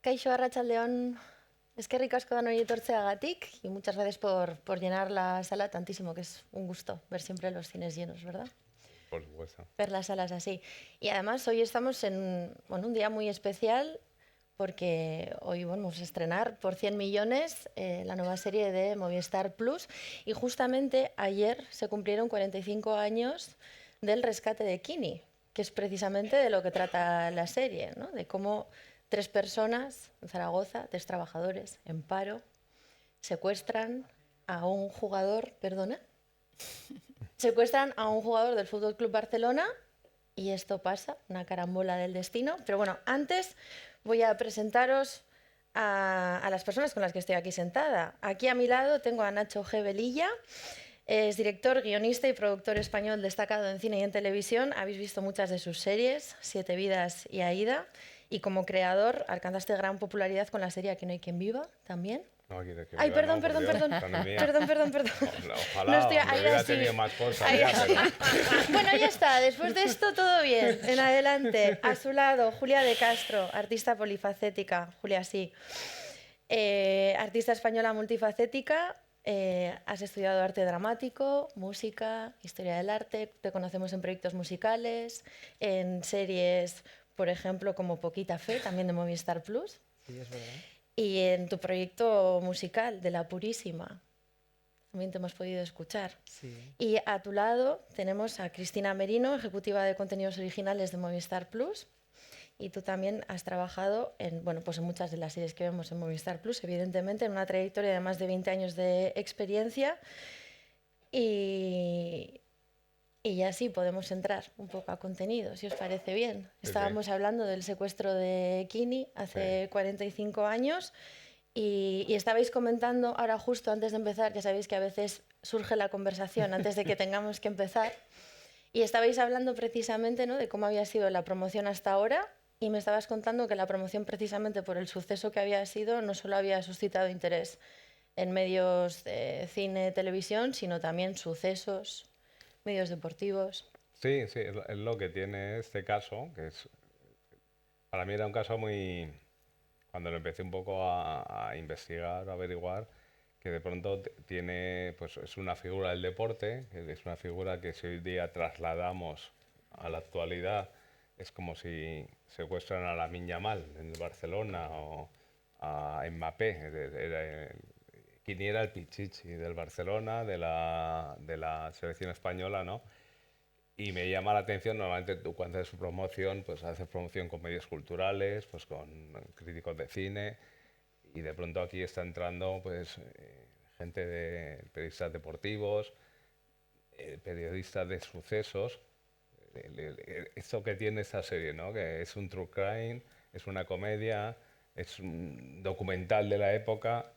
Kaixo, arratsaldeon. Eskerrik asko danoi etortzeagatik y muchas gracias por llenar la sala tantísimo, que es un gusto ver siempre los cines llenos, ¿verdad? Por supuesto. Ver las salas así. Y además hoy estamos en un día muy especial porque hoy vamos a estrenar por 100 millones la nueva serie de Movistar Plus y justamente ayer se cumplieron 45 años del rescate de Kini, que es precisamente de lo que trata la serie, ¿no? De cómo 3 personas en Zaragoza, 3 trabajadores en paro, secuestran a un jugador, perdona, secuestran a un jugador del Fútbol Club Barcelona y esto pasa, una carambola del destino. Pero bueno, antes voy a presentaros a las personas con las que estoy aquí sentada. Aquí a mi lado tengo a Nacho G. Velilla. Es director, guionista y productor español destacado en cine y en televisión. Habéis visto muchas de sus series, Siete vidas y Aída. Y como creador alcanzaste gran popularidad con la serie Aquí no hay quien viva, también. No, aquí de que Ay, viva, perdón, no, por perdón, Dios, perdón. pandemia. Perdón. Ojalá, No estoy ahí hubiera así. tenido más cosas. Ahí Ya, así. pero... Bueno, ya está. Después de esto, todo bien. En adelante. A su lado, Julia de Castro, artista polifacética. Julia, sí. Artista española multifacética. Has estudiado arte dramático, música, historia del arte. Te conocemos en proyectos musicales, en series, por ejemplo, como Poquita Fe, también de Movistar Plus. Sí, es verdad. Y en tu proyecto musical de La Purísima. También te hemos podido escuchar. Sí. Y a tu lado tenemos a Cristina Merino, ejecutiva de contenidos originales de Movistar Plus. Y tú también has trabajado en, bueno, pues en muchas de las series que vemos en Movistar Plus, evidentemente, en una trayectoria de más de 20 años de experiencia. Y ya sí podemos entrar un poco a contenido, si os parece bien. Sí, Estábamos hablando del secuestro de Kini hace 45 años. Y estabais comentando ahora justo antes de empezar, ya sabéis que a veces surge la conversación antes de que tengamos que empezar, y estabais hablando precisamente, ¿no?, de cómo había sido la promoción hasta ahora, y me estabas contando que la promoción precisamente por el suceso que había sido no solo había suscitado interés en medios de cine, televisión, sino también sucesos, medios deportivos. Sí, es lo que tiene este caso, que es, para mí era un caso muy, cuando lo empecé un poco a investigar, a averiguar, que de pronto tiene, pues es una figura del deporte, que es una figura que si hoy día trasladamos a la actualidad, es como si secuestran a Lamine Yamal en el Barcelona o a Mbappé. Kini era el Pichichi del Barcelona, de la selección española, ¿no? Y me llama la atención, normalmente tú cuando haces promoción, pues haces promoción con medios culturales, pues con críticos de cine, y de pronto aquí está entrando pues gente de periodistas deportivos, periodistas de sucesos. Esto que tiene esta serie, ¿no? Que es un true crime, es una comedia, es un documental de la época.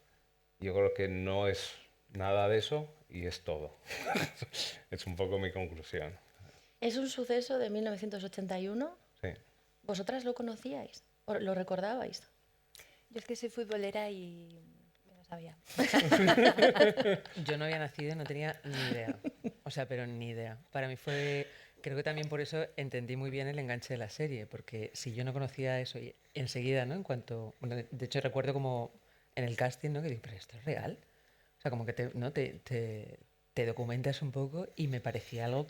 Yo creo que no es nada de eso y es todo. Es un poco mi conclusión. Es un suceso de 1981. Sí. ¿Vosotras lo conocíais? ¿O lo recordabais? Yo es que soy futbolera y no sabía. Yo no había nacido y no tenía ni idea. O sea, pero ni idea. Para mí fue... Creo que también por eso entendí muy bien el enganche de la serie, porque si yo no conocía eso y enseguida, ¿no? En cuanto... Bueno, de hecho recuerdo como en el casting, ¿no? Que dije, ¿pero esto es real? O sea, como que te documentas un poco y me parecía algo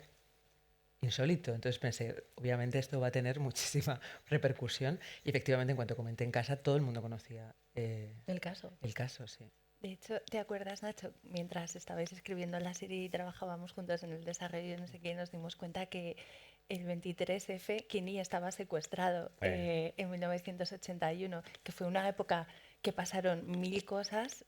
insólito. Entonces pensé, obviamente esto va a tener muchísima repercusión y efectivamente en cuanto comenté en casa todo el mundo conocía El caso. el caso, sí. De hecho, ¿te acuerdas, Nacho? Mientras estabais escribiendo la serie y trabajábamos juntos en el desarrollo, no sé qué, nos dimos cuenta que el 23F, Kini estaba secuestrado en 1981, que fue una época que pasaron mil cosas,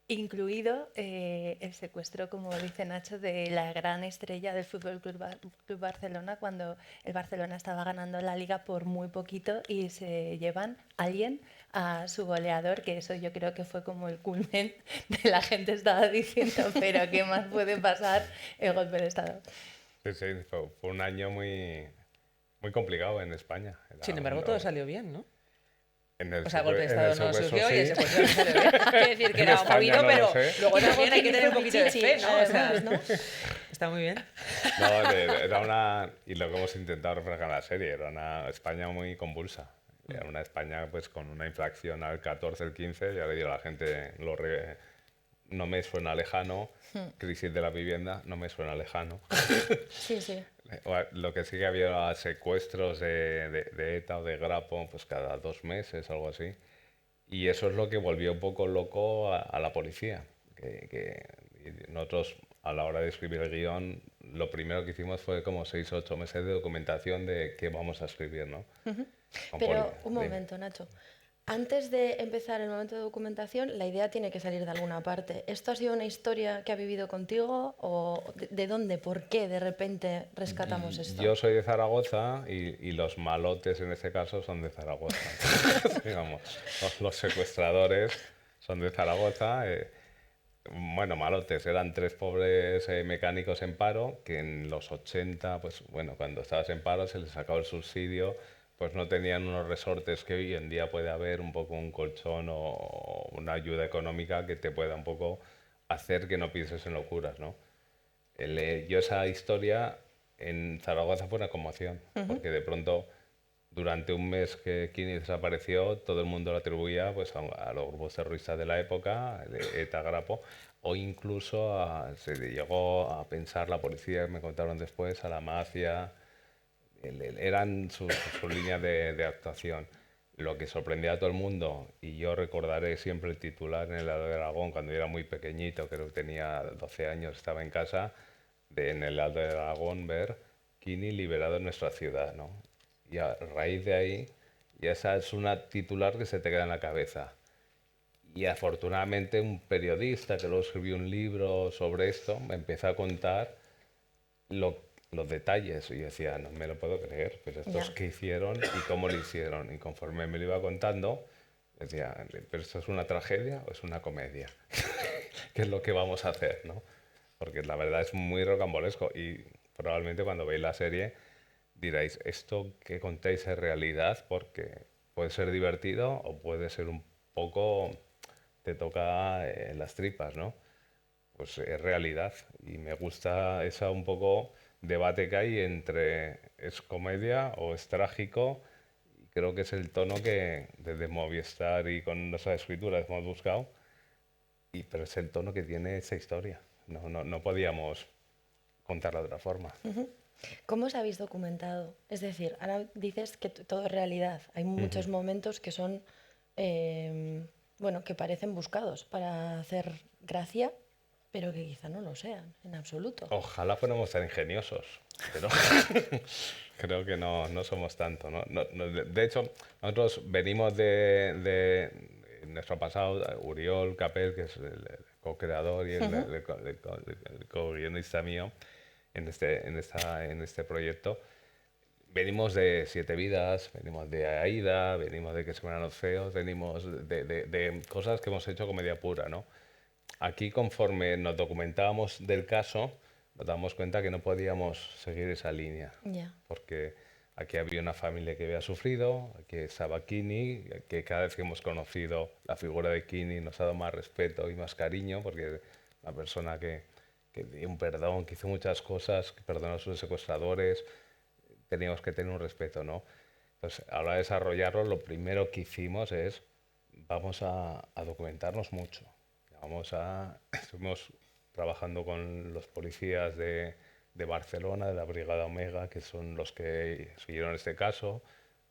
incluido el secuestro, como dice Nacho, de la gran estrella del Fútbol Club Barcelona, cuando el Barcelona estaba ganando la Liga por muy poquito y se llevan a alguien a su goleador, que eso yo creo que fue como el culmen de la gente estaba diciendo, pero ¿qué más puede pasar? El golpe de Estado. Sí, fue un año muy, muy complicado en España. Sin embargo, todo salió bien, ¿no? O sea, golpe de Estado no surgió y el secuestro no salió bien. Quiero decir que era movido, no pero sé. luego también hay que tener un poquito de fe, ¿no? O sea, ¿no? está muy bien. No, era una... Y lo que hemos intentado reflejar en la serie, era una España muy convulsa. Era una España pues con una inflación al 14, el 15, ya le digo a la gente, no me suena lejano, crisis de la vivienda, no me suena lejano. Sí, sí. Lo que sí que había secuestros de ETA o de Grapo, pues cada 2 meses, algo así. Y eso es lo que volvió un poco loco a la policía. Y nosotros, a la hora de escribir el guión, lo primero que hicimos fue como 6 o 8 meses de documentación de qué vamos a escribir, ¿no? Con Pero un dime. momento, Nacho. Antes de empezar el momento de documentación, la idea tiene que salir de alguna parte. ¿Esto ha sido una historia que ha vivido contigo o de dónde, por qué de repente rescatamos esto? Yo soy de Zaragoza y los malotes en este caso son de Zaragoza. Digamos, los secuestradores son de Zaragoza. Bueno, malotes, eran 3 pobres mecánicos en paro que en los 80, pues bueno, cuando estabas en paro se les sacaba el subsidio, pues no tenían unos resortes que hoy en día puede haber, un poco un colchón o una ayuda económica que te pueda un poco hacer que no pienses en locuras, ¿no? Yo esa historia en Zaragoza fue una conmoción, porque de pronto durante un mes que Kini desapareció, todo el mundo lo atribuía pues, a los grupos terroristas de la época, de ETA, Grapo, o incluso se llegó a pensar, la policía, me contaron después, a la mafia, eran sus líneas de actuación. Lo que sorprendía a todo el mundo, y yo recordaré siempre el titular en el Heraldo de Aragón, cuando yo era muy pequeñito, creo que tenía 12 años, estaba en casa, en el Heraldo de Aragón ver Kini liberado en nuestra ciudad, ¿no? Y a raíz de ahí, y esa es una titular que se te queda en la cabeza. Y afortunadamente un periodista que luego escribió un libro sobre esto me empezó a contar los detalles. Y yo decía, no me lo puedo creer, pero estos Ya. qué hicieron y cómo lo hicieron. Y conforme me lo iba contando, decía, pero esto es una tragedia o es una comedia. ¿Qué es lo que vamos a hacer, no? Porque la verdad es muy rocambolesco y probablemente cuando veáis la serie diréis, esto que contéis es realidad, porque puede ser divertido o puede ser un poco, te toca en las tripas, ¿no? Pues es realidad y me gusta esa un poco debate que hay entre es comedia o es trágico, y creo que es el tono que desde Movistar y con nuestras escrituras hemos buscado, pero es el tono que tiene esa historia. No podíamos contarla de otra forma. ¿Cómo os habéis documentado? Es decir, ahora dices que todo es realidad. Hay muchos momentos que son, bueno, que parecen buscados para hacer gracia, pero que quizá no lo sean en absoluto. Ojalá fuéramos tan ingeniosos, pero creo que no somos tanto, ¿no? De hecho, nosotros venimos de nuestro pasado, Uriol Capel, que es el co-creador y el co-guionista mío en este proyecto. Venimos de Siete Vidas, venimos de Aída, venimos de Que se mueran los feos, venimos de cosas que hemos hecho comedia pura, ¿no? Aquí, conforme nos documentábamos del caso, nos damos cuenta que no podíamos seguir esa línea, Ya. porque aquí había una familia que había sufrido, aquí estaba Kini, que cada vez que hemos conocido la figura de Kini nos ha dado más respeto y más cariño, porque es una persona que dio un perdón, que hizo muchas cosas, que perdonó a sus secuestradores, teníamos que tener un respeto, ¿no? Entonces, a la hora de desarrollarlo, lo primero que hicimos es, vamos a documentarnos mucho. Estuvimos trabajando con los policías de Barcelona, de la Brigada Omega, que son los que siguieron este caso,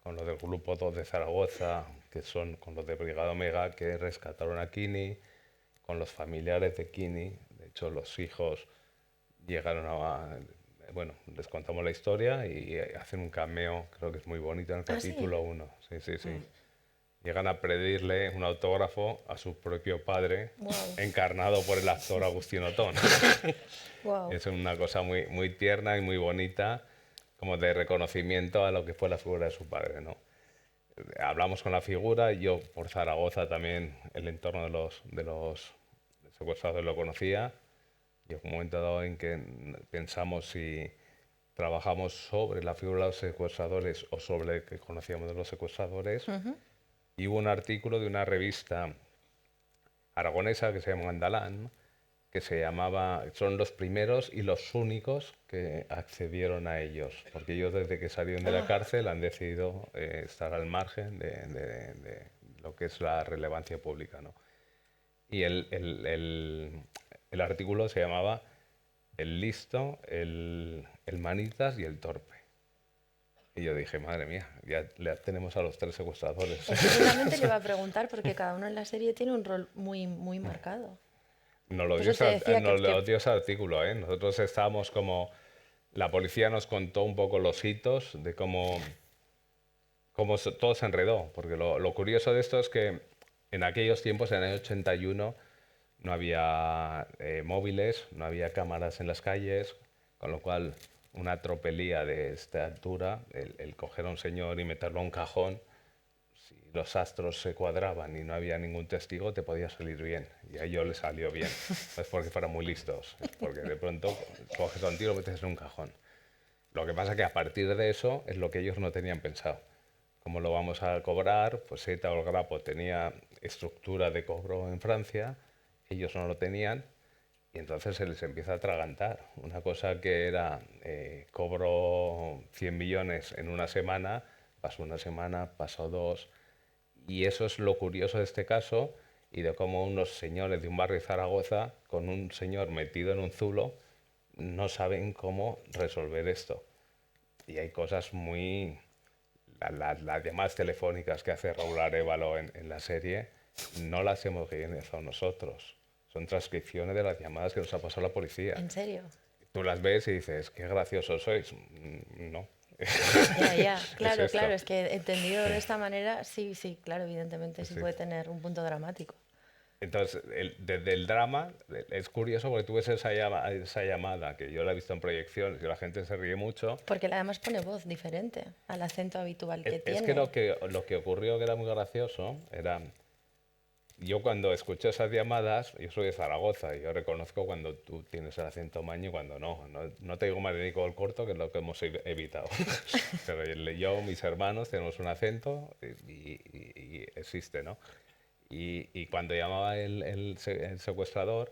con los del Grupo 2 de Zaragoza, que son con los de Brigada Omega, que rescataron a Kini, con los familiares de Kini. De hecho, los hijos llegaron bueno, les contamos la historia y hacen un cameo, creo que es muy bonito, en el ¿Ah, sí? capítulo 1. Sí, sí, sí. Llegan a pedirle un autógrafo a su propio padre, Wow. encarnado por el actor Agustín Otón. Wow. Es una cosa muy tierna y muy bonita, como de reconocimiento a lo que fue la figura de su padre, ¿no? Hablamos con la figura, yo por Zaragoza también, el entorno de los secuestrados lo conocía, y en un momento dado en que pensamos si trabajamos sobre la figura de los secuestradores o sobre el que conocíamos de los secuestradores, y hubo un artículo de una revista aragonesa que se llama Andalán, que se llamaba, son los primeros y los únicos que accedieron a ellos, porque ellos desde que salieron de la cárcel han decidido estar al margen de lo que es la relevancia pública, ¿no? Y el artículo se llamaba El listo, el manitas y el torpe. Y yo dije, madre mía, ya tenemos a los 3 secuestradores. Seguramente le iba a preguntar porque cada uno en la serie tiene un rol muy, muy marcado. Nos lo Por dio eso te decía ese artículo, ¿eh? Nosotros estábamos como... La policía nos contó un poco los hitos de cómo todo se enredó. Porque lo curioso de esto es que en aquellos tiempos, en el año 81, no había móviles, no había cámaras en las calles, con lo cual una tropelía de esta altura, el coger a un señor y meterlo a un cajón, si los astros se cuadraban y no había ningún testigo, te podía salir bien. Y a ellos les salió bien. No es porque fueran muy listos, es porque de pronto coges a un tío y lo metes en un cajón. Lo que pasa es que a partir de eso es lo que ellos no tenían pensado. ¿Cómo lo vamos a cobrar? Pues ETA o el Grapo tenía estructura de cobro en Francia, ellos no lo tenían, y entonces se les empieza a atragantar. Una cosa que era cobro 100 millones en una semana, pasó una semana, pasó 2, y eso es lo curioso de este caso y de cómo unos señores de un barrio de Zaragoza, con un señor metido en un zulo, no saben cómo resolver esto. Y hay cosas muy... Las llamadas telefónicas que hace Raúl Arévalo en la serie no las hemos guionizado nosotros. Son transcripciones de las llamadas que nos ha pasado la policía. ¿En serio? Tú las ves y dices, qué graciosos sois. No. Ya, claro, esto. claro, es que entendido de esta manera, sí, claro, evidentemente sí puede tener un punto dramático. Entonces, desde el drama, es curioso porque tú ves esa llamada, que yo la he visto en proyecciones y la gente se ríe mucho. Porque además pone voz diferente al acento habitual que tiene. Es que lo que ocurrió, que era muy gracioso, era... Yo cuando escucho esas llamadas, yo soy de Zaragoza y yo reconozco cuando tú tienes el acento maño y cuando no. No te digo Marinico el corto, que es lo que hemos evitado. Pero yo, mis hermanos, tenemos un acento y existe, ¿no? Y cuando llamaba el secuestrador,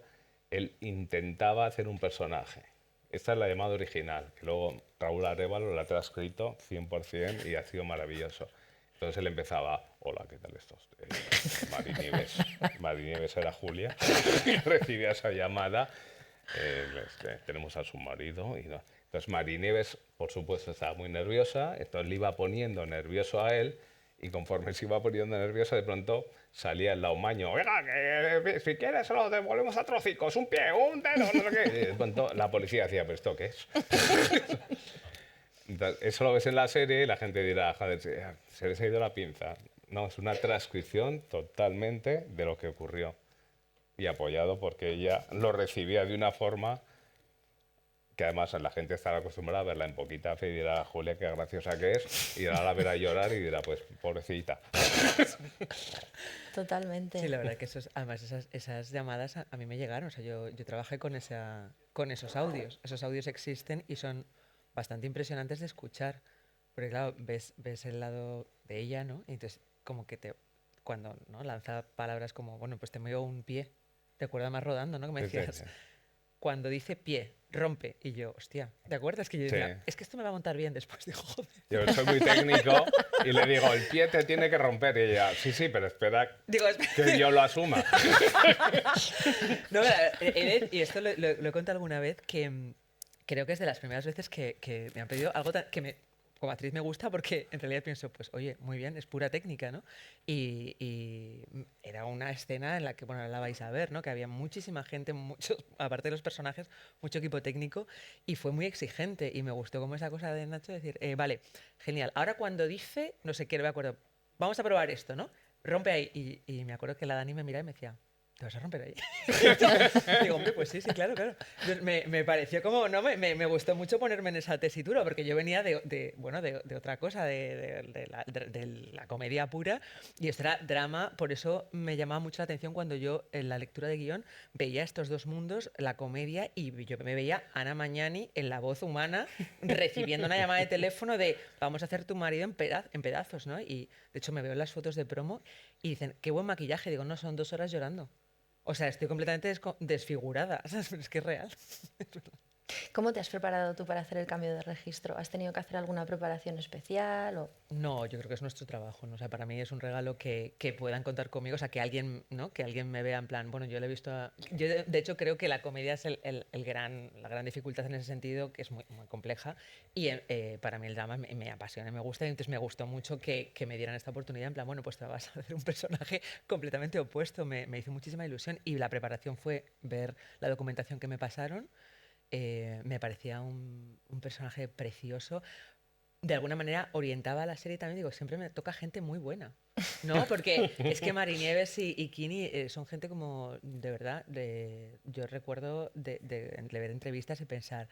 él intentaba hacer un personaje. Esta es la llamada original, que luego Raúl Arévalo la ha transcrito 100% y ha sido maravilloso. Entonces él empezaba, hola, ¿qué tal estos? Marinieves. Marinieves era Julia, y recibía esa llamada. Tenemos a su marido. Y no. Entonces Marinieves, por supuesto, estaba muy nerviosa, entonces le iba poniendo nervioso a él, y conforme se iba poniendo nerviosa, de pronto salía el laumaño, venga, que si quieres se lo devolvemos a trocicos, un pie, un dedo, no sé qué. Y de pronto la policía decía, ¿pero esto qué es? Entonces, eso lo ves en la serie y la gente dirá, joder, se les ha ido la pinza. No, es una transcripción totalmente de lo que ocurrió. Y apoyado porque ella lo recibía de una forma que además la gente estará acostumbrada a verla en poquita fe y dirá, Julia, qué graciosa que es, y ahora la verá llorar y dirá, pues, pobrecita. Totalmente. Sí, la verdad que además esas llamadas a mí me llegaron. O sea, yo trabajé con esos audios. Esos audios existen y son bastante impresionantes de escuchar. Porque claro, ves el lado de ella, ¿no? Y entonces como que cuando ¿no? lanza palabras como, bueno, pues te muevo un pie. ¿Te acuerdas más rodando, no? Que me decías, cuando dice pie, rompe. Y yo, hostia, ¿te acuerdas? Que yo decía, es que esto me va a montar bien después. Digo, joder. Yo soy muy técnico y le digo, el pie te tiene que romper. Y ella, sí, pero espera que yo lo asuma. No, y esto lo he contado alguna vez, que creo que es de las primeras veces que me han pedido algo que como actriz me gusta, porque en realidad pienso, pues oye, muy bien, es pura técnica, ¿no? Y era una escena en la que, bueno, la vais a ver, ¿no? Que había muchísima gente, aparte de los personajes, mucho equipo técnico, y fue muy exigente, y me gustó como esa cosa de Nacho decir, vale, genial, ahora cuando dice, no sé qué, no me acuerdo, vamos a probar esto, ¿no? Rompe ahí, y me acuerdo que la Dani me miraba y me decía, ¿te vas a romper ahí? Digo, hombre, pues sí, claro. Entonces, me pareció como, no, me gustó mucho ponerme en esa tesitura, porque yo venía de otra cosa, de la comedia pura, y esto era drama. Por eso me llamaba mucho la atención cuando yo, en la lectura de guión, veía estos dos mundos, la comedia, y yo me veía Ana Mañani en la voz humana, recibiendo una llamada de teléfono de, vamos a hacer tu marido en pedazos, ¿no? Y, de hecho, me veo en las fotos de promo y dicen, qué buen maquillaje. Digo, no, son 2 horas llorando. O sea, estoy completamente desfigurada. ¿Sabes? Pero es que es real. ¿Cómo te has preparado tú para hacer el cambio de registro? ¿Has tenido que hacer alguna preparación especial? O... No, yo creo que es nuestro trabajo, ¿no? O sea, para mí es un regalo que puedan contar conmigo, o sea, que alguien, ¿no? Que alguien me vea en plan, bueno, yo le he visto Yo de hecho creo que la comedia es la gran dificultad en ese sentido, que es muy, muy compleja, y para mí el drama me apasiona, me gusta, y entonces me gustó mucho que me dieran esta oportunidad, en plan, bueno, pues te vas a hacer un personaje completamente opuesto, me hizo muchísima ilusión, y la preparación fue ver la documentación que me pasaron. Me parecía un personaje precioso. De alguna manera orientaba a la serie también, digo, siempre me toca gente muy buena, ¿no? Porque es que Marinieves y Kini son gente como, de verdad, yo recuerdo de ver entrevistas y pensar,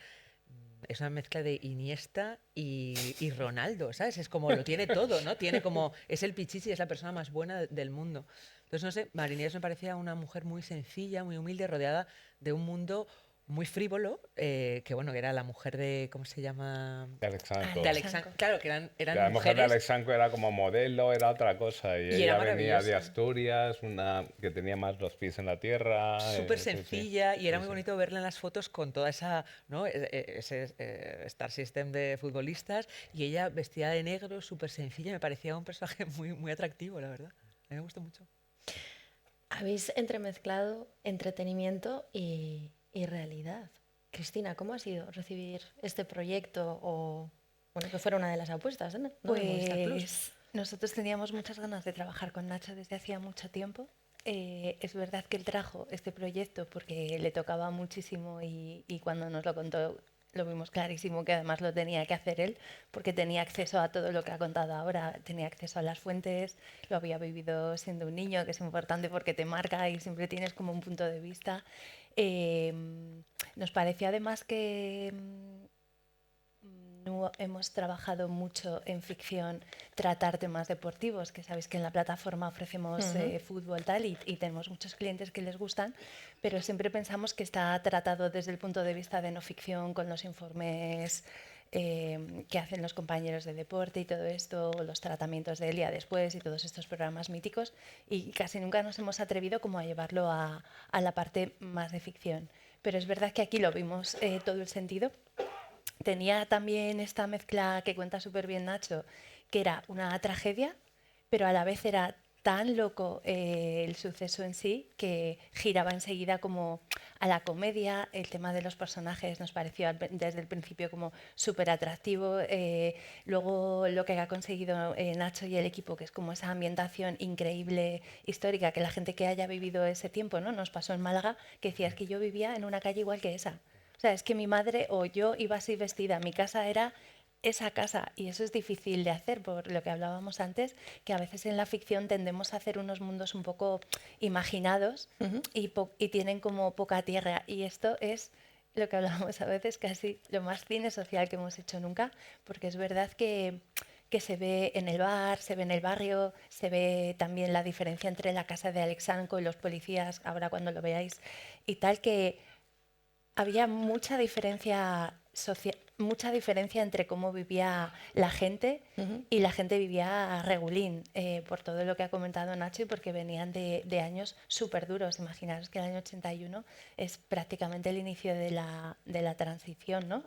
es una mezcla de Iniesta y Ronaldo, ¿sabes? Es como, lo tiene todo, ¿no? Tiene como, es el pichichi, es la persona más buena del mundo. Entonces, no sé, Marinieves me parecía una mujer muy sencilla, muy humilde, rodeada de un mundo muy frívolo, que bueno, era la mujer de, ¿cómo se llama? De Alexandro. De Alexandro. Claro, que eran La mujer de mujeres Alexandro era como modelo, era otra cosa. Y y ella era venía de maravillosa. Asturias, una que tenía más los pies en la tierra. Súper Sí, sí. sencilla y era Sí, muy sí. bonito verla en las fotos con toda esa, ¿no? Ese Star System de futbolistas y ella vestida de negro, súper sencilla, me parecía un personaje muy, muy atractivo, la verdad. A mí me gustó mucho. Habéis entremezclado entretenimiento y realidad. Cristina, ¿cómo ha sido recibir este proyecto o, bueno, que fuera una de las apuestas, ¿no? ¿No? De Movistar Plus. Pues nosotros teníamos muchas ganas de trabajar con Nacho desde hacía mucho tiempo. Es verdad que él trajo este proyecto porque le tocaba muchísimo y cuando nos lo contó lo vimos clarísimo que además lo tenía que hacer él porque tenía acceso a todo lo que ha contado ahora, tenía acceso a las fuentes, lo había vivido siendo un niño, que es importante porque te marca y siempre tienes como un punto de vista. Nos pareció además que no hemos trabajado mucho en ficción tratar temas deportivos, que sabéis que en la plataforma ofrecemos fútbol tal y tenemos muchos clientes que les gustan, pero siempre pensamos que está tratado desde el punto de vista de no ficción, con los informes que hacen los compañeros de deporte y todo esto, los tratamientos de Elia después y todos estos programas míticos, y casi nunca nos hemos atrevido como a llevarlo a la parte más de ficción. Pero es verdad que aquí lo vimos todo el sentido. Tenía también esta mezcla que cuenta súper bien Nacho, que era una tragedia, pero a la vez era tan loco el suceso en sí que giraba enseguida como a la comedia. El tema de los personajes nos pareció desde el principio como súper atractivo. Luego lo que ha conseguido Nacho y el equipo, que es como esa ambientación increíble histórica, que la gente que haya vivido ese tiempo, ¿no? Nos pasó en Málaga, que decía, es que yo vivía en una calle igual que esa. O sea, es que mi madre o yo iba así vestida, mi casa era esa casa y eso es difícil de hacer por lo que hablábamos antes, que a veces en la ficción tendemos a hacer unos mundos un poco imaginados y tienen como poca tierra y esto es lo que hablábamos a veces casi lo más cine social que hemos hecho nunca, porque es verdad que se ve en el bar, se ve en el barrio, se ve también la diferencia entre la casa de Alexandro y los policías, ahora cuando lo veáis y tal, que había mucha diferencia entre cómo vivía la gente y la gente vivía regulín, por todo lo que ha comentado Nacho y porque venían de años súper duros. Imaginaros que el año 81 es prácticamente el inicio de la transición, ¿no?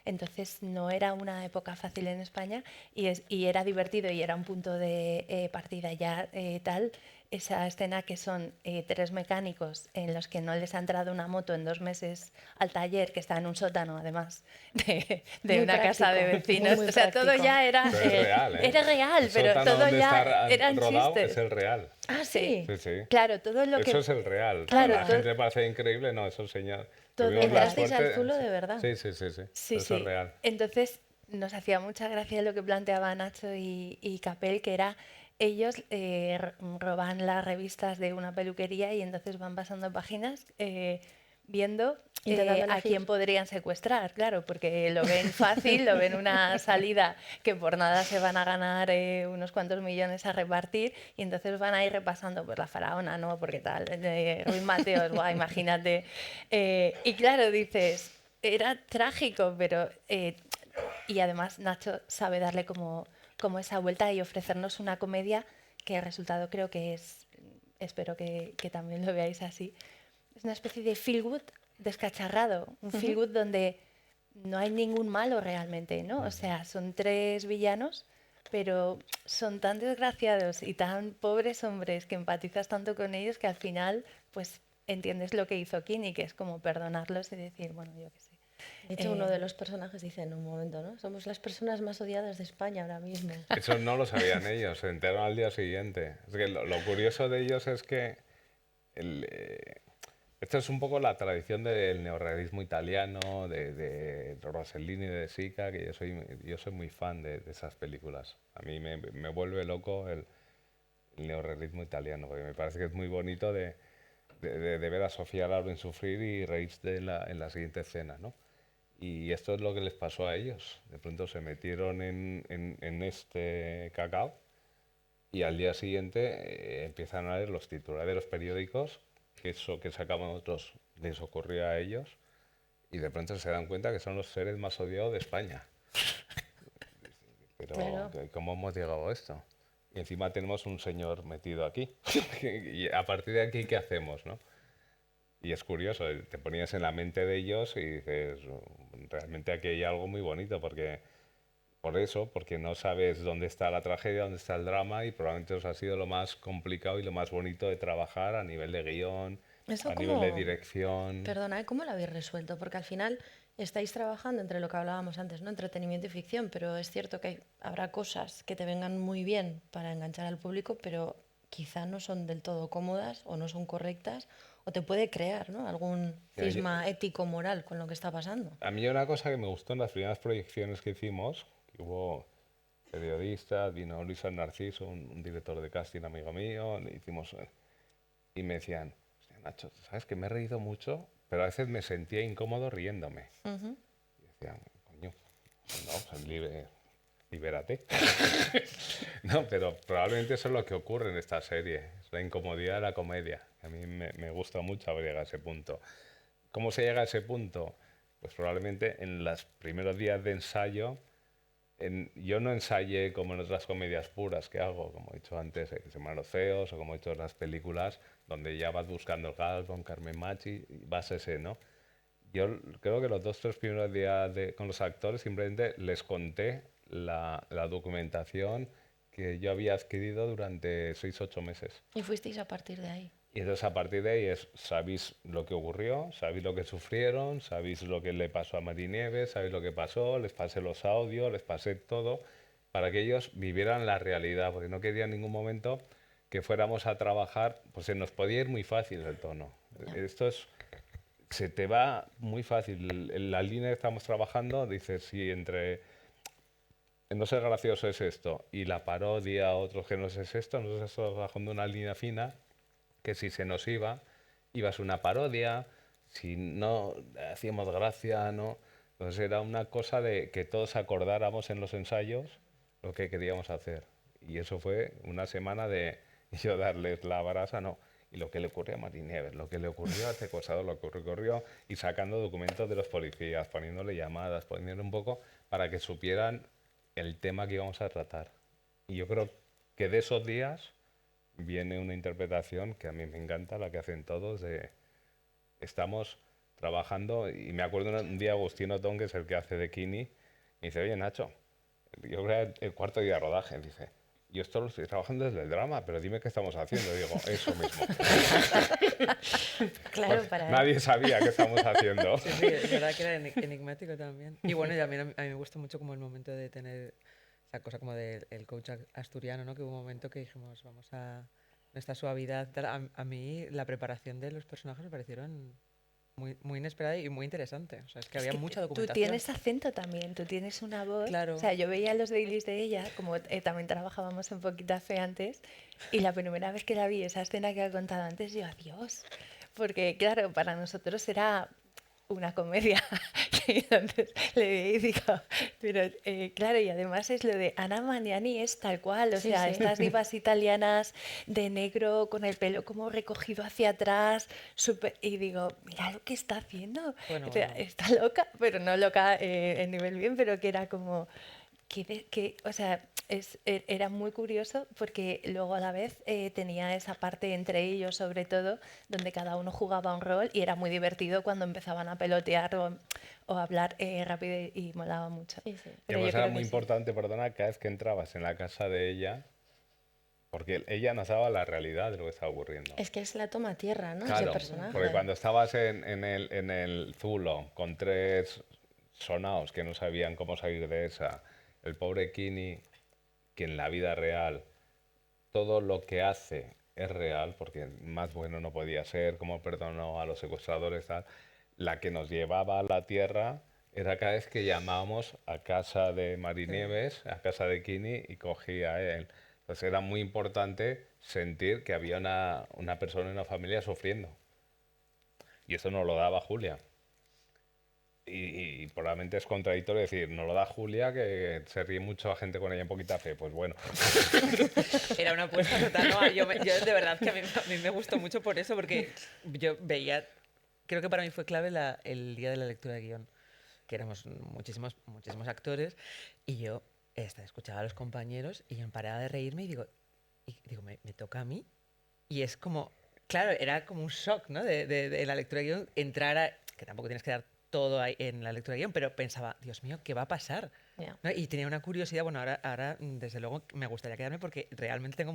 Entonces no era una época fácil en España y era divertido y era un punto de partida ya tal. Esa escena que son 3 mecánicos en los que no les ha entrado una moto en 2 meses al taller, que está en un sótano además de una casa de vecinos. Muy o sea, todo ya era, Pero es real, ¿eh? era real, El pero sótano todo donde ya está eran rodado chistes. es el real. Ah, sí. Sí, sí. Claro, todo lo que... Eso es el real. Claro, La todo- gente le parece increíble, no, eso es señal. Todo Tuvimos la entrasteis al suerte- zulo de verdad. Sí, sí, sí, sí. Sí, Eso sí. es real. Entonces nos hacía mucha gracia lo que planteaba Nacho y Capel, que era ellos roban las revistas de una peluquería y entonces van pasando páginas viendo Intentando a elegir. quién podrían secuestrar, claro, porque lo ven fácil, lo ven una salida que por nada se van a ganar unos cuantos millones a repartir y entonces van a ir repasando pues la faraona, ¿no? Porque tal, Ruiz Mateos, guau, imagínate. Y claro, dices, era trágico, pero... y además Nacho sabe darle como esa vuelta y ofrecernos una comedia que el resultado creo que es espero que también lo veáis así. Es una especie de feel good descacharrado, un feel good donde no hay ningún malo realmente, ¿no? O sea, son 3 villanos, pero son tan desgraciados y tan pobres hombres que empatizas tanto con ellos que al final, pues, entiendes lo que hizo Kinney, que es como perdonarlos y decir, bueno, yo qué sé. De hecho, uno de los personajes dice en un momento, ¿no? Somos las personas más odiadas de España ahora mismo. Eso no lo sabían ellos, se enteraron al día siguiente. Es que lo curioso de ellos es que esto es un poco la tradición del neorrealismo italiano, de Rossellini y de Sica, que yo soy muy fan de esas películas. A mí me vuelve loco el neorrealismo italiano, porque me parece que es muy bonito de ver a Sofía Loren sufrir y reírse en la siguiente escena, ¿no? Y esto es lo que les pasó a ellos. De pronto se metieron en este cacao y al día siguiente empiezan a leer los titulares de los periódicos, que eso que sacaban otros les ocurrió a ellos, y de pronto se dan cuenta que son los seres más odiados de España. Pero, Claro. ¿cómo hemos llegado a esto? Y encima tenemos un señor metido aquí. Y a partir de aquí, ¿qué hacemos, no? Y es curioso, te ponías en la mente de ellos y dices, realmente aquí hay algo muy bonito, porque por eso, porque no sabes dónde está la tragedia, dónde está el drama, y probablemente os ha sido lo más complicado y lo más bonito de trabajar a nivel de guión, Eso a nivel de como, dirección. perdona, ¿cómo lo habéis resuelto? Porque al final estáis trabajando entre lo que hablábamos antes, ¿no? Entretenimiento y ficción, pero es cierto que habrá cosas que te vengan muy bien para enganchar al público, pero quizá no son del todo cómodas o no son correctas o te puede crear, ¿no? Algún Mira, cisma ético-moral con lo que está pasando. a mí una cosa que me gustó en las primeras proyecciones que hicimos, que hubo periodistas, vino Luis San Narciso, un director de casting amigo mío, le hicimos, y me decían, "Hostia, Nacho, ¿sabes que me he reído mucho? Pero a veces me sentía incómodo riéndome". Ujú. Y decía, coño, no, pues libérate. No, pero probablemente eso es lo que ocurre en esta serie, es la incomodidad de la comedia. A mí me gusta mucho haber llegado a ese punto. ¿Cómo se llega a ese punto? Pues probablemente en los primeros días de ensayo, yo no ensayé como en otras comedias puras que hago, como he dicho antes, Hermanos Feos, o como he hecho en las películas, donde ya vas buscando el galgo con Carmen Machi, y vas ese, ¿no? Yo creo que los 2 o 3 primeros días con los actores simplemente les conté la documentación que yo había adquirido durante 6 u 8 meses. Y fuisteis a partir de ahí. Y entonces a partir de ahí sabéis lo que ocurrió, sabéis lo que sufrieron, sabéis lo que le pasó a Mari Nieves, sabéis lo que pasó, les pasé los audios, les pasé todo, para que ellos vivieran la realidad, porque no quería en ningún momento que fuéramos a trabajar, pues se nos podía ir muy fácil el tono. Esto se te va muy fácil. La línea que estamos trabajando, dices, si entre no ser gracioso es esto y la parodia, otros que no es esto, nosotros estamos trabajando una línea fina que si se nos iba a ser una parodia, si no hacíamos gracia, no. Entonces era una cosa de que todos acordáramos en los ensayos lo que queríamos hacer. Y eso fue una semana de yo darles la brasa, no. Y lo que le ocurrió a Mari Nieves, lo que le ocurrió a este acosado, lo que ocurrió, y sacando documentos de los policías, poniéndole llamadas, poniéndole un poco para que supieran el tema que íbamos a tratar. Y yo creo que de esos días viene una interpretación que a mí me encanta, la que hacen todos, de estamos trabajando, y me acuerdo un día Agustín Otón, que es el que hace de Kini, y dice, oye Nacho, yo creo que el 4.º día de rodaje, dice, yo esto lo estoy trabajando desde el drama, pero dime qué estamos haciendo. Y digo, eso mismo. Claro, Pues para nadie sabía qué estamos haciendo. Sí, sí, es verdad que era enigmático también. Y bueno, y a mí me gustó mucho como el momento de tener esa cosa como del el coach asturiano, ¿no? Que hubo un momento que dijimos, vamos a esta suavidad. Tal. A mí la preparación de los personajes me parecieron muy inesperada y muy interesante. O sea, es que había mucha tú documentación. tienes acento también, tú tienes una voz. Claro. O sea, yo veía los dailies de ella, como también trabajábamos en Poquita Fe antes, y la primera vez que la vi, esa escena que ha contado antes, yo, adiós. Porque, claro, para nosotros era una comedia. Y entonces le veía y digo, pero claro, y además es lo de Ana Magnani es tal cual, o Sí, sea, sí. estas divas italianas de negro con el pelo como recogido hacia atrás, y digo, mira lo que está haciendo. Bueno, O sea, bueno. está loca, pero no loca en nivel bien, pero que era como, o sea, era muy curioso porque luego a la vez tenía esa parte entre ellos, sobre todo, donde cada uno jugaba un rol y era muy divertido cuando empezaban a pelotear o a hablar rápido y molaba mucho. Sí, sí. Y Pero además yo era creo muy que sí. importante, perdona, cada vez que entrabas en la casa de ella, porque ella nos daba la realidad de lo que estaba ocurriendo. Es que es la toma tierra, ¿no? Ese Claro, porque personaje. cuando estabas en el Zulo con tres sonaos que no sabían cómo salir de esa, el pobre Kini, que en la vida real todo lo que hace es real, porque más bueno no podía ser, como perdonó a los secuestradores, tal, la que nos llevaba a la tierra era cada vez que llamábamos a casa de Marinieves, a casa de Kini, y cogía a él. Entonces era muy importante sentir que había una persona, una familia sufriendo. Y eso no lo daba Julia. Y probablemente es contradictorio decir, no lo da Julia, que se ríe mucho la gente con ella en poquita fe. Pues bueno, Era una apuesta total. No, yo de verdad que a mí me gustó mucho por eso, porque yo veía, creo que para mí fue clave el día de la lectura de guión, que éramos muchísimos actores, y yo escuchaba a los compañeros y yo no paraba de reírme y digo, me toca a mí. Y es como, claro, era como un shock, ¿no? De la lectura de guión, entrar a, que tampoco tienes que dar todo ahí en la lectura de guión, pero pensaba, Dios mío, ¿qué va a pasar? Ya. ¿No? Y tenía una curiosidad, bueno, ahora desde luego me gustaría quedarme porque realmente tengo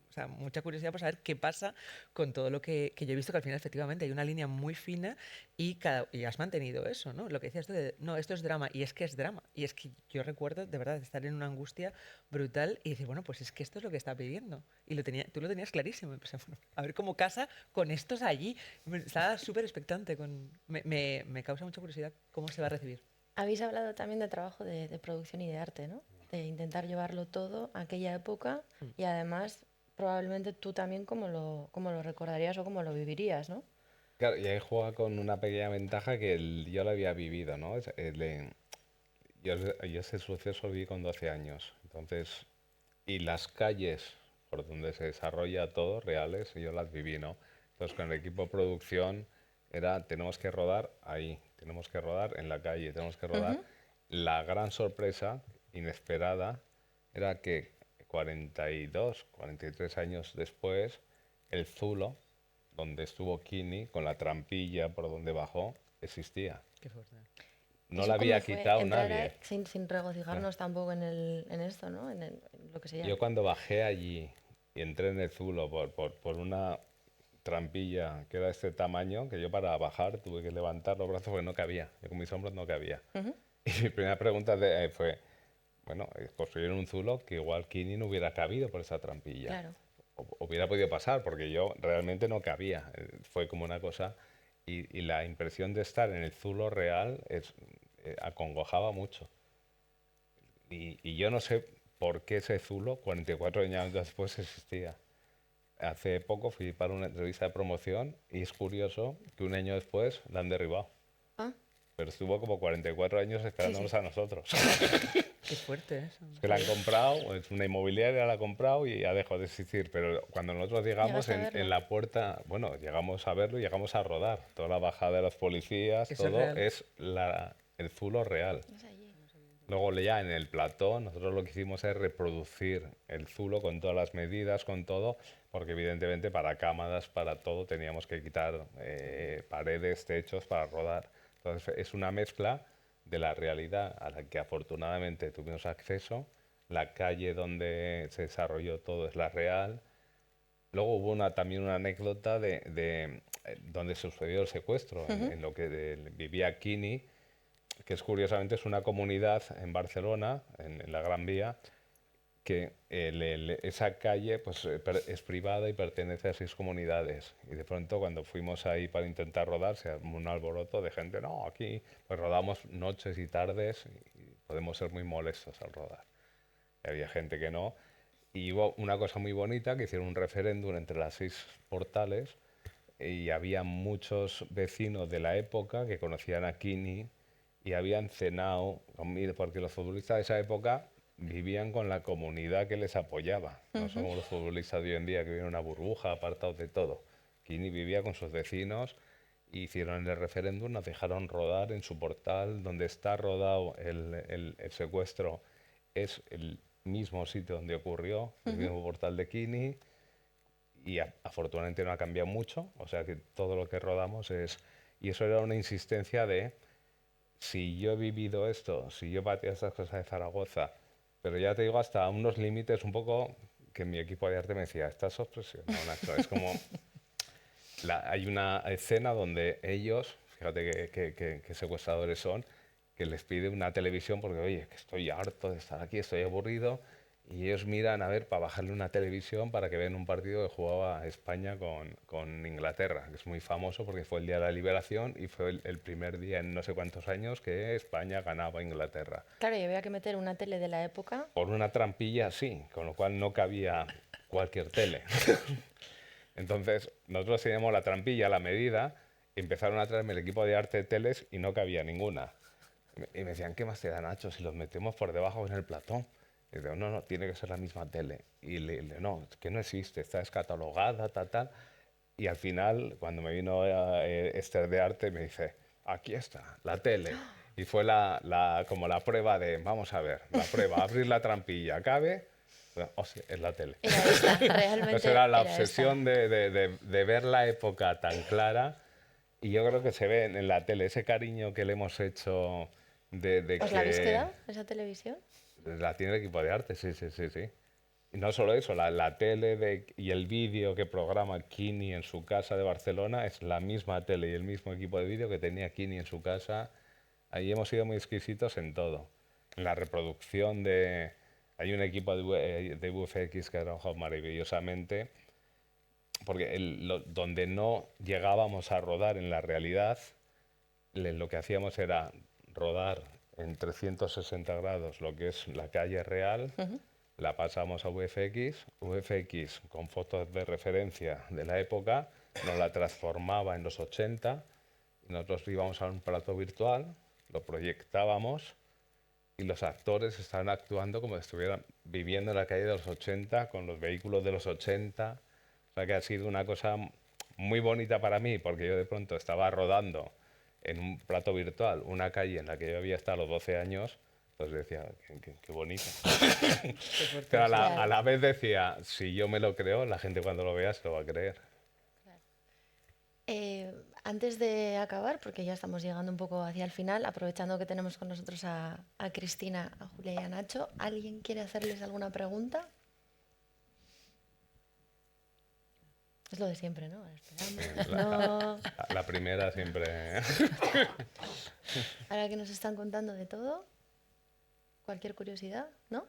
o sea, mucha curiosidad por saber qué pasa con todo lo que yo he visto, que al final efectivamente hay una línea muy fina y has mantenido eso, ¿no? Lo que decías tú de, no, esto es drama, y es que es drama. Y es que yo recuerdo de verdad estar en una angustia brutal y decir, bueno, pues es que esto es lo que está pidiendo. Y tú lo tenías clarísimo. Y pensé, bueno, a ver cómo casa con estos allí. Estaba súper expectante. Me causa mucha curiosidad cómo se va a recibir. Habéis hablado también de trabajo de producción y de arte, ¿no? De intentar llevarlo todo a aquella época y además probablemente tú también cómo lo recordarías o cómo lo vivirías, ¿no? claro, y ahí juega con una pequeña ventaja que yo la había vivido, ¿no? Yo ese suceso lo vi con 12 años. Entonces, y las calles por donde se desarrolla todo, reales, yo las viví, ¿no? Entonces, con el equipo de producción tenemos que rodar ahí, tenemos que rodar en la calle, tenemos que rodar. La gran sorpresa, inesperada, era que 43 años después, el Zulo, donde estuvo Kini, con la trampilla por donde bajó, existía. Qué fuerte. No ¿Eso la cómo había fue? quitado Entrar nadie. sin regocijarnos tampoco en esto, ¿no? En lo que sería. Yo cuando bajé allí y entré en el Zulo por una trampilla que era de este tamaño, que yo para bajar tuve que levantar los brazos porque no cabía. Yo con mis hombros no cabía. Y mi primera pregunta fue, bueno, construyeron un Zulo que igual Kini no hubiera cabido por esa trampilla. Claro. Hubiera podido pasar porque yo realmente no cabía. Fue como una cosa... Y la impresión de estar en el Zulo real acongojaba mucho. Y yo no sé por qué ese Zulo, 44 años después, existía. Hace poco fui para una entrevista de promoción y es curioso que un año después la han derribado. Ah, Pero estuvo como 44 años sí, esperándonos sí. a nosotros. Qué fuerte eso. Es que la han comprado, es una inmobiliaria la ha comprado y ha dejado de existir. Pero cuando nosotros llegamos ¿Llegaste a en verlo? la puerta, bueno, llegamos a verlo y llegamos a rodar. Toda la bajada de los policías, Eso es todo real. es el Zulo real. Es allí. Luego ya en el plató, nosotros lo que hicimos es reproducir el Zulo con todas las medidas, con todo, porque evidentemente para cámaras, para todo, teníamos que quitar paredes, techos para rodar. Entonces es una mezcla de la realidad a la que afortunadamente tuvimos acceso, la calle donde se desarrolló todo es la real. Luego hubo también una anécdota de donde sucedió el secuestro, en lo que vivía Kini, que es curiosamente es una comunidad en Barcelona, en la Gran Vía, que esa calle pues, es privada y pertenece a 6 comunidades. Y de pronto cuando fuimos ahí para intentar rodar, se armó un alboroto de gente, no, aquí pues rodamos noches y tardes y podemos ser muy molestos al rodar. Y había gente que no. Y hubo una cosa muy bonita, que hicieron un referéndum entre las 6 portales y había muchos vecinos de la época que conocían a Kini y habían cenado conmigo, porque los futbolistas de esa época vivían con la comunidad que les apoyaba. No son como los futbolistas de hoy en día que viven en una burbuja, apartados de todo. Kini vivía con sus vecinos, hicieron el referéndum, nos dejaron rodar en su portal, donde está rodado el secuestro. es el mismo sitio donde ocurrió, el mismo portal de Kini, y afortunadamente no ha cambiado mucho, o sea que todo lo que rodamos es... Y eso era una insistencia de, si yo he vivido esto, si yo batí estas cosas de Zaragoza, pero ya te digo hasta unos límites un poco que mi equipo de arte me decía, estás obsesionado, Nacho, es como... hay una escena donde ellos, fíjate qué secuestradores son, que les pide una televisión porque, oye, que estoy harto de estar aquí, estoy aburrido, y ellos miran a ver para bajarle una televisión para que vean un partido que jugaba España con Inglaterra, que es muy famoso porque fue el día de la liberación y fue el primer día en no sé cuántos años que España ganaba a Inglaterra. Claro, y había que meter una tele de la época. Por una trampilla, sí, con lo cual no cabía cualquier tele. Entonces, nosotros teníamos la trampilla, la medida, y empezaron a traerme el equipo de arte de teles y no cabía ninguna. Y me decían, ¿qué más te da, Nacho, si los metemos por debajo en el platón? Y digo, no, tiene que ser la misma tele. Y no, es que no existe, está descatalogada, tal. Y al final, cuando me vino Esther de arte, me dice, aquí está, la tele. Y fue como la prueba de, vamos a ver, la prueba, abrir la trampilla, ¿cabe? Bueno, sí, es la tele. Era esta, realmente. Esa era la era obsesión esta. de ver la época tan clara. Y yo creo que se ve en la tele ese cariño que le hemos hecho de ¿Os la habéis que quedado, esa televisión? la tiene el equipo de arte, sí. Y no solo eso, la tele y el vídeo que programa Kini en su casa de Barcelona es la misma tele y el mismo equipo de vídeo que tenía Kini en su casa. Ahí hemos sido muy exquisitos en todo. En la reproducción de... Hay un equipo de VFX que ha trabajado maravillosamente, porque donde no llegábamos a rodar en la realidad, lo que hacíamos era rodar en 360 grados lo que es la calle real, la pasamos a VFX con fotos de referencia de la época, nos la transformaba en los 80, y nosotros íbamos a un plato virtual, lo proyectábamos y los actores estaban actuando como si estuvieran viviendo en la calle de los 80 con los vehículos de los 80. O sea que ha sido una cosa muy bonita para mí porque yo de pronto estaba rodando en un plato virtual una calle en la que yo había estado a los 12 años, pues decía, qué bonito. Pero a la vez decía, si yo me lo creo, la gente cuando lo vea se lo va a creer. Antes de acabar, porque ya estamos llegando un poco hacia el final, aprovechando que tenemos con nosotros a Cristina, a Julia y a Nacho, ¿alguien quiere hacerles alguna pregunta? Es lo de siempre, ¿no? Esperamos. No. La primera siempre... Ahora que nos están contando de todo, cualquier curiosidad, ¿no?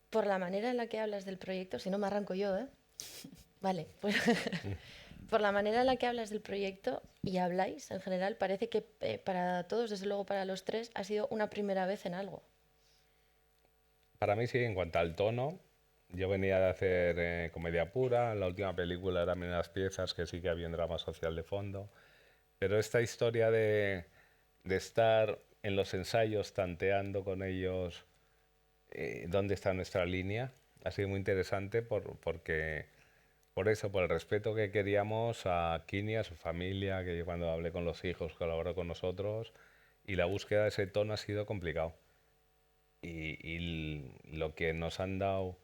Por la manera en la que hablas del proyecto, si no me arranco yo, ¿eh? Vale, pues por la manera en la que hablas del proyecto y habláis en general, parece que para todos, desde luego para los tres, ha sido una primera vez en algo. Para mí sí, en cuanto al tono, yo venía de hacer comedia pura, la última película era Menudas Piezas, que sí que había un drama social de fondo, pero esta historia de estar en los ensayos tanteando con ellos dónde está nuestra línea, ha sido muy interesante porque... Por eso, por el respeto que queríamos a Kini, a su familia, que yo cuando hablé con los hijos colaboró con nosotros, y la búsqueda de ese tono ha sido complicado. Y lo que nos han dado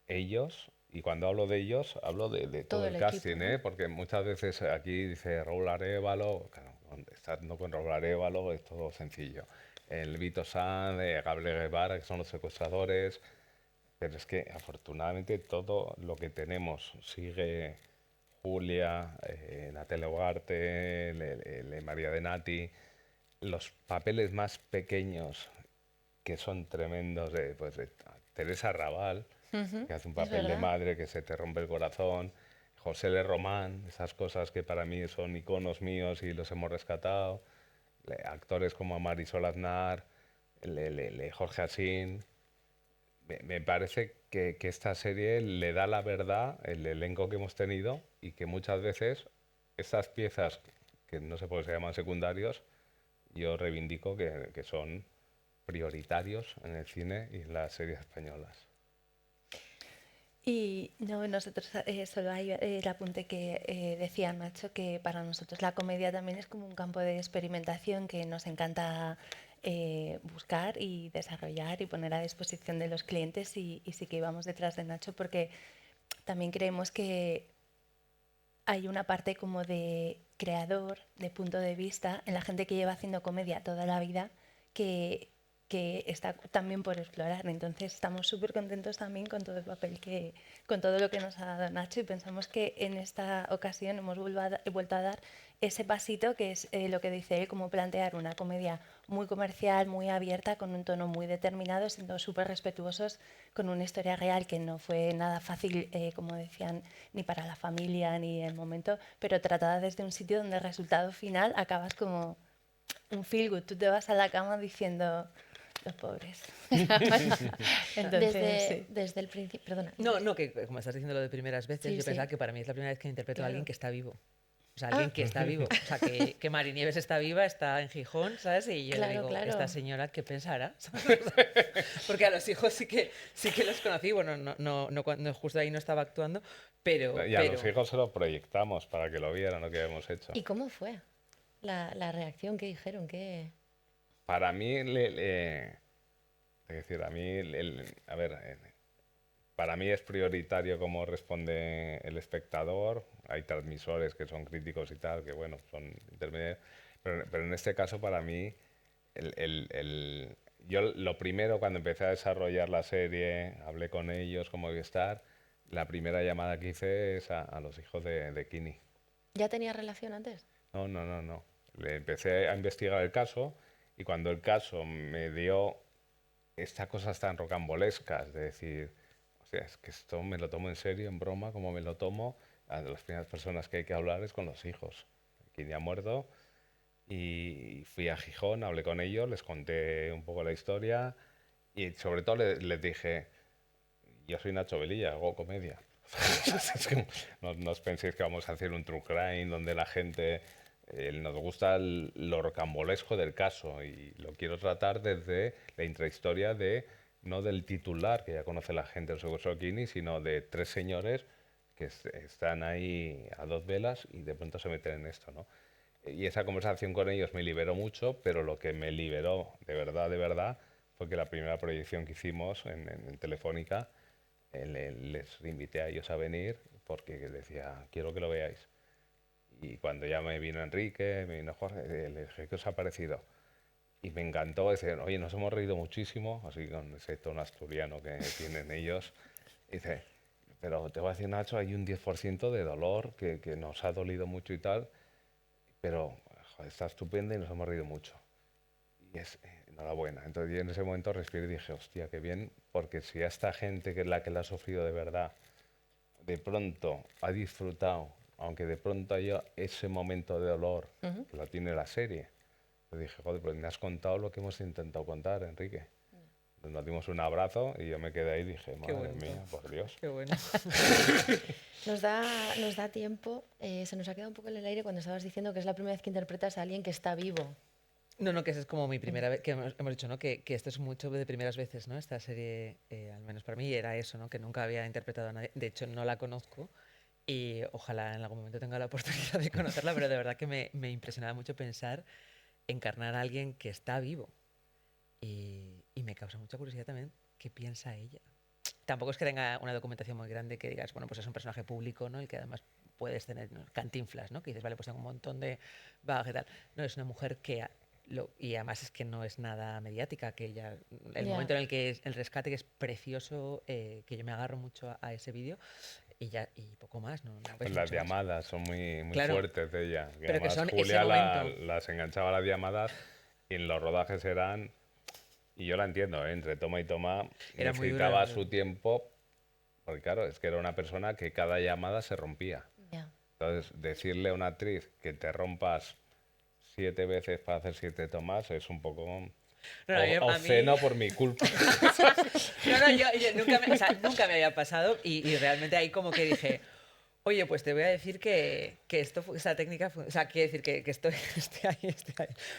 ellos, y cuando hablo de ellos, hablo de todo el casting, equipo, ¿no? porque muchas veces aquí dice Raúl Arévalo, claro, estando con Raúl Arévalo es todo sencillo. El Vito Sanz, Gabriel Guevara, que son los secuestradores. Pero es que afortunadamente todo lo que tenemos sigue Julia, Natalia Ugarte, María de Nati, los papeles más pequeños que son tremendos, pues de Teresa Raval, que hace un papel de madre que se te rompe el corazón, José L. Román, esas cosas que para mí son iconos míos y los hemos rescatado, actores como Marisol Aznar, Jorge Asín. Me parece que esta serie le da la verdad, el elenco que hemos tenido, y que muchas veces estas piezas, que no sé por qué se llaman secundarios, yo reivindico que son prioritarios en el cine y en las series españolas. Y no, nosotros solo hay el apunte que decía Nacho, que para nosotros la comedia también es como un campo de experimentación que nos encanta buscar y desarrollar y poner a disposición de los clientes y sí que íbamos detrás de Nacho porque también creemos que hay una parte como de creador, de punto de vista, en la gente que lleva haciendo comedia toda la vida, que está también por explorar. Entonces estamos súper contentos también con todo el papel con todo lo que nos ha dado Nacho y pensamos que en esta ocasión hemos vuelto a dar ese pasito que es lo que dice él, como plantear una comedia muy comercial, muy abierta, con un tono muy determinado, siendo súper respetuosos con una historia real que no fue nada fácil, como decían, ni para la familia ni el momento, pero tratada desde un sitio donde el resultado final acabas como un feel good. Tú te vas a la cama diciendo, los pobres. Entonces, sí. Desde el principio, perdona. No, que como estás diciendo lo de primeras veces, Sí, yo sí. pensaba que para mí es la primera vez que interpreto a alguien que está vivo. O sea, alguien que está vivo. O sea, que Mari Nieves está viva, está en Gijón, ¿sabes? Y yo digo, esta señora, ¿qué pensará? Porque a los hijos sí que los conocí. Bueno, no justo ahí no estaba actuando, pero... Y a los hijos se lo proyectamos para que lo vieran lo que habíamos hecho. ¿Y cómo fue la reacción? ¿Qué dijeron? ¿Qué...? Para mí, es decir, a mí, a ver, para mí es prioritario cómo responde el espectador. Hay transmisores que son críticos y tal, que bueno, son intermediarios. Pero en este caso, para mí, yo lo primero, cuando empecé a desarrollar la serie, hablé con ellos, con Movistar, la primera llamada que hice es a los hijos de Kini. ¿Ya tenía relación antes? No. Le empecé a investigar el caso y cuando el caso me dio estas cosas tan rocambolescas, de decir, o sea, es que esto me lo tomo en serio, en broma, como me lo tomo, a las primeras personas que hay que hablar es con los hijos. Kini ha muerto y fui a Gijón, hablé con ellos, les conté un poco la historia y sobre todo les dije, yo soy Nacho Velilla, hago comedia. Es que no os penséis que vamos a hacer un true crime donde la gente... nos gusta lo rocambolesco del caso y lo quiero tratar desde la intrahistoria no del titular que ya conoce la gente del secuestro de Kini, sino de tres señores que están ahí a dos velas y de pronto se meten en esto, ¿no? Y esa conversación con ellos me liberó mucho, pero lo que me liberó de verdad, fue que la primera proyección que hicimos en Telefónica, les invité a ellos a venir porque decía, quiero que lo veáis. Y cuando ya me vino Enrique, me vino Jorge, les dije, ¿qué os ha parecido? Y me encantó, decir, oye, nos hemos reído muchísimo, así con ese tono asturiano que tienen ellos. Y dice, pero te voy a decir, Nacho, hay un 10% de dolor que nos ha dolido mucho y tal, pero joder, está estupenda y nos hemos reído mucho. Y es enhorabuena. Entonces yo en ese momento respiré y dije, hostia, qué bien, porque si a esta gente que es la que la ha sufrido de verdad, de pronto ha disfrutado, aunque de pronto haya ese momento de dolor, que lo tiene la serie, le dije, joder, pues me has contado lo que hemos intentado contar, Enrique. Nos dimos un abrazo y yo me quedé ahí y dije, madre mía, por Dios. Qué bueno. Nos da tiempo, se nos ha quedado un poco en el aire cuando estabas diciendo que es la primera vez que interpretas a alguien que está vivo. No, que esa es como mi primera vez, que hemos dicho, ¿no? Que esto es mucho de primeras veces, ¿no? Esta serie, al menos para mí, era eso, ¿no? Que nunca había interpretado a nadie. De hecho, no la conozco y ojalá en algún momento tenga la oportunidad de conocerla, pero de verdad que me impresionaba mucho pensar encarnar a alguien que está vivo. Y me causa mucha curiosidad también qué piensa ella. Tampoco es que tenga una documentación muy grande que digas, bueno, pues es un personaje público, ¿no? Y que además puedes tener, ¿no? Cantinflas, ¿no? Que dices, vale, pues tengo un montón de bagaje y tal. No, es una mujer que... y además es que no es nada mediática, que ella... El momento en el que el rescate, que es precioso, que yo me agarro mucho a ese vídeo, y poco más, ¿no? Pues las llamadas son muy fuertes de ella. Que pero además que son Julia ese momento. las enganchaba a las llamadas y en los rodajes eran... Y yo la entiendo, ¿eh? Entre toma y toma Era necesitaba su tiempo, porque claro, es que era una persona que cada llamada se rompía. Entonces, decirle a una actriz que te rompas 7 veces para hacer 7 tomas es un poco obsceno por mi culpa. Yo nunca me había pasado y realmente ahí como que dije... Oye, pues te voy a decir que esa técnica, o sea, quiere decir que estoy ahí.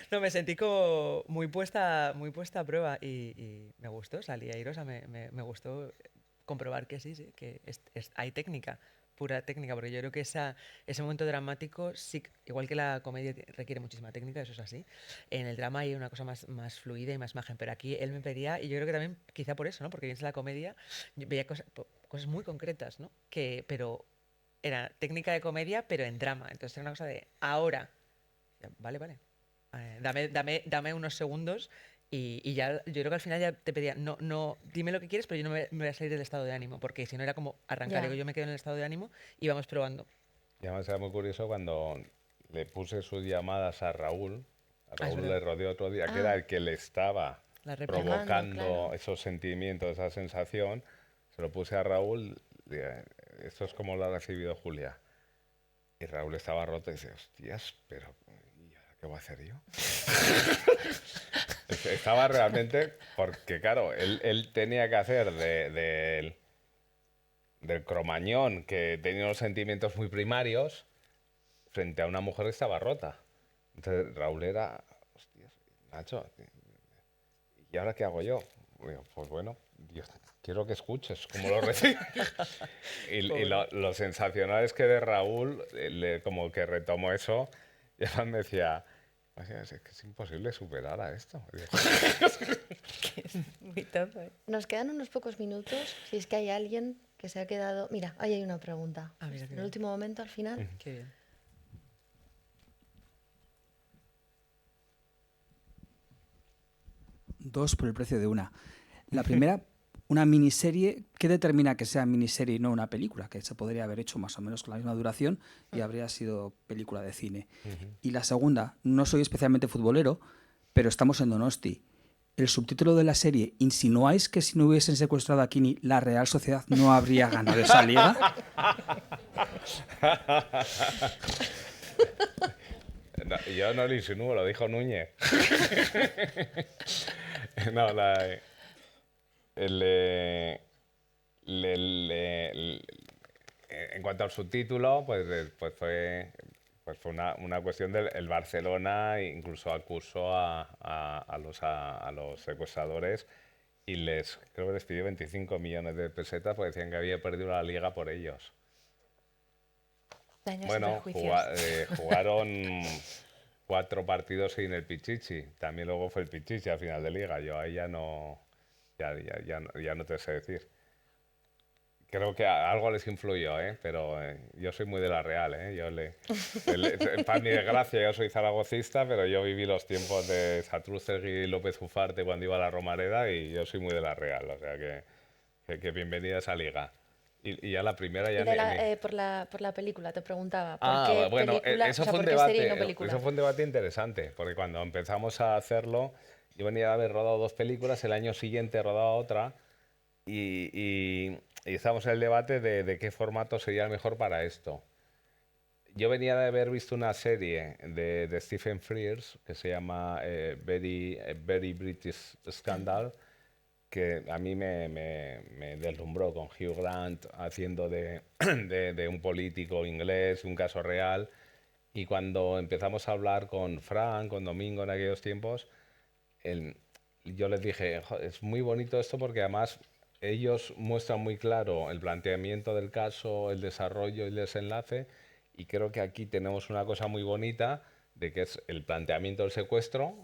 No, me sentí como muy puesta a prueba y me gustó, salí airosa, me gustó comprobar que sí, que hay técnica, pura técnica, porque yo creo que ese momento dramático, sí, igual que la comedia requiere muchísima técnica, eso es así, en el drama hay una cosa más fluida y más imagen, pero aquí él me pedía, y yo creo que también quizá por eso, ¿no? Porque vienes de la comedia, yo veía cosas muy concretas, ¿no? Pero era técnica de comedia, pero en drama, entonces era una cosa de ahora, vale, vale, dame unos segundos. Y ya, yo creo que al final ya te pedía, no, dime lo que quieres, pero yo no me voy a salir del estado de ánimo, porque si no era como arrancar, Ya. digo, yo me quedo en el estado de ánimo y vamos probando. Y además era muy curioso cuando le puse sus llamadas a Raúl. A Ah, es Raúl verdad. le rodeó otro día, que era el que le estaba La réplica. Llamando, provocando claro. esos sentimientos, esa sensación. Se lo puse a Raúl. Dije, esto es como lo ha recibido Julia. Y Raúl estaba roto y dice, hostias, pero ¿y ahora qué voy a hacer yo? Estaba realmente, porque claro, él tenía que hacer del cromañón que tenía unos sentimientos muy primarios frente a una mujer que estaba rota. Entonces Raúl era, hostias, Nacho, ¿y ahora qué hago yo? Digo, pues bueno, Dios, quiero que escuches cómo lo recibe. Y lo sensacional es que de Raúl, como que retomó eso, y además me decía, "Hostia, es que es imposible superar a esto". Y digo, Muy top, ¿eh? Nos quedan unos pocos minutos. Si es que hay alguien que se ha quedado. Mira, ahí hay una pregunta. Ah, mira qué En el bien. último momento, al final. Qué bien. Dos por el precio de una. La primera, una miniserie, ¿qué determina que sea miniserie y no una película? Que se podría haber hecho más o menos con la misma duración y habría sido película de cine. Y la segunda, no soy especialmente futbolero, pero estamos en Donosti. El subtítulo de la serie, ¿insinuáis que si no hubiesen secuestrado a Kini, la Real Sociedad no habría ganado esa liga? no, yo no lo insinúo, lo dijo Núñez. No, el, eh, en cuanto al subtítulo, pues fue una cuestión del el Barcelona, incluso acusó a los secuestradores y creo que les pidió 25 millones de pesetas porque decían que había perdido la liga por ellos. Daños y Bueno, perjuicios. jugaron 4 partidos sin el Pichichi. También luego fue el Pichichi al final de liga. Yo ahí ya no, ya no te sé decir. Creo que algo les influyó, ¿eh? Pero yo soy muy de la Real, ¿eh? Para mi desgracia, yo soy zaragocista, pero yo viví los tiempos de Satrústegui y López Ufarte cuando iba a la Romareda y yo soy muy de la Real. O sea que bienvenida a esa liga. Y ya la primera ya Y por la película, te preguntaba. ¿Por qué bueno, película? eso O sea, fue un ¿por qué serie y no debate, película? eso fue un debate interesante, porque cuando empezamos a hacerlo, yo venía de haber rodado 2 películas, el año siguiente rodaba otra, y estábamos en el debate de qué formato sería el mejor para esto. Yo venía de haber visto una serie de Stephen Frears que se llama Very British Scandal, que a mí me deslumbró con Hugh Grant haciendo de un político inglés, un caso real. Y cuando empezamos a hablar con Frank, con Domingo en aquellos tiempos, el- yo les dije, "Jo, es muy bonito esto porque además ellos muestran muy claro el planteamiento del caso, el desarrollo y el desenlace, y creo que aquí tenemos una cosa muy bonita de que es el planteamiento del secuestro,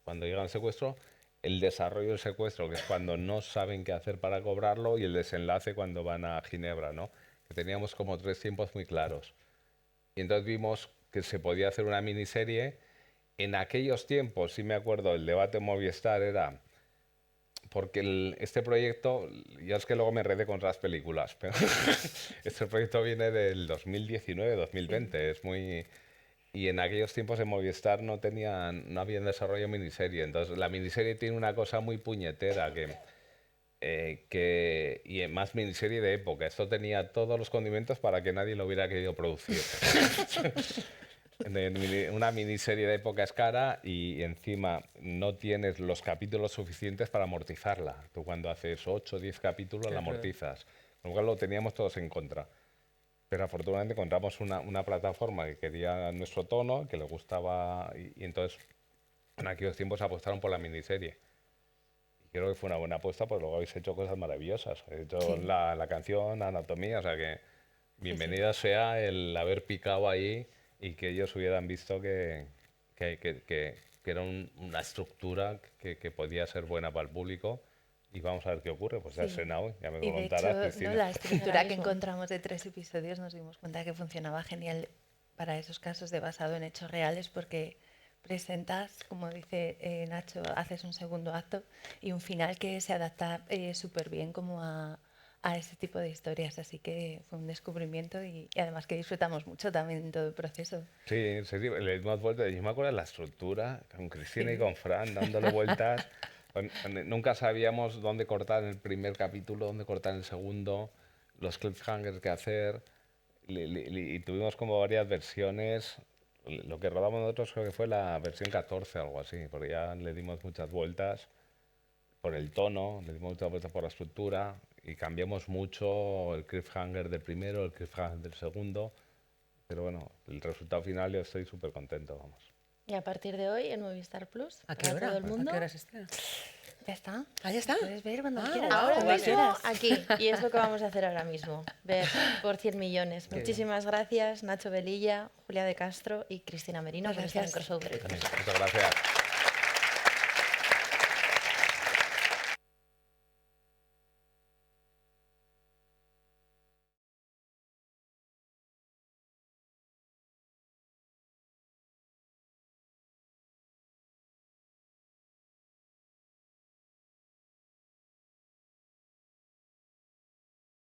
cuando llega el secuestro, el desarrollo del secuestro, que es cuando no saben qué hacer para cobrarlo, y el desenlace cuando van a Ginebra, ¿no? Que teníamos como 3 tiempos muy claros. Y entonces vimos que se podía hacer una miniserie. En aquellos tiempos, sí me acuerdo, el debate en Movistar era porque este proyecto, ya es que luego me enredé con las películas, pero este proyecto viene del 2019-2020, es muy... Y en aquellos tiempos en Movistar no había en desarrollo miniserie, entonces la miniserie tiene una cosa muy puñetera y más miniserie de época, esto tenía todos los condimentos para que nadie lo hubiera querido producir. Una miniserie de época es cara y encima no tienes los capítulos suficientes para amortizarla. Tú cuando haces 8 o 10 capítulos la Claro. amortizas. Con lo cual lo teníamos todos en contra. Pero afortunadamente encontramos una plataforma que quería nuestro tono, que le gustaba y entonces en aquellos tiempos apostaron por la miniserie. Y creo que fue una buena apuesta porque luego habéis hecho cosas maravillosas. Habéis hecho Sí. la canción, Anatomía, o sea que bienvenido sea el haber picado ahí y que ellos hubieran visto que era una estructura que podía ser buena para el público. Y vamos a ver qué ocurre. Pues ya ha estrenado, ya me Y de hecho, contarás, Cristina. ¿no? La estructura que mismo. encontramos de 3 episodios nos dimos cuenta que funcionaba genial para esos casos de basado en hechos reales porque presentas, como dice Nacho, haces un segundo acto y un final que se adapta súper bien como a ese tipo de historias. Así que fue un descubrimiento y además que disfrutamos mucho también en todo el proceso. Sí, sí, le dimos vueltas. Yo me acuerdo de la estructura, con Cristina y Sí. con Fran dándole vueltas. Nunca sabíamos dónde cortar en el primer capítulo, dónde cortar en el segundo, los cliffhangers que hacer. Y tuvimos como varias versiones. Lo que rodamos nosotros creo que fue la versión 14 o algo así, porque ya le dimos muchas vueltas por el tono, le dimos muchas vueltas por la estructura y cambiamos mucho el cliffhanger del primero, el cliffhanger del segundo. Pero bueno, el resultado final yo estoy súper contento, vamos. Y a partir de hoy en Movistar Plus, ¿A qué para hora? todo el mundo. ¿A qué hora se estrena? Ya está. Ah, ya está. Puedes ver cuando Ah, quieras. guau, Ahora vale. mismo aquí, y es lo que vamos a hacer ahora mismo, ver por 100 millones. Qué Muchísimas gracias, Nacho Velilla, Julia de Castro y Cristina Merino por estar en Gracias. Crossover. Muchas gracias.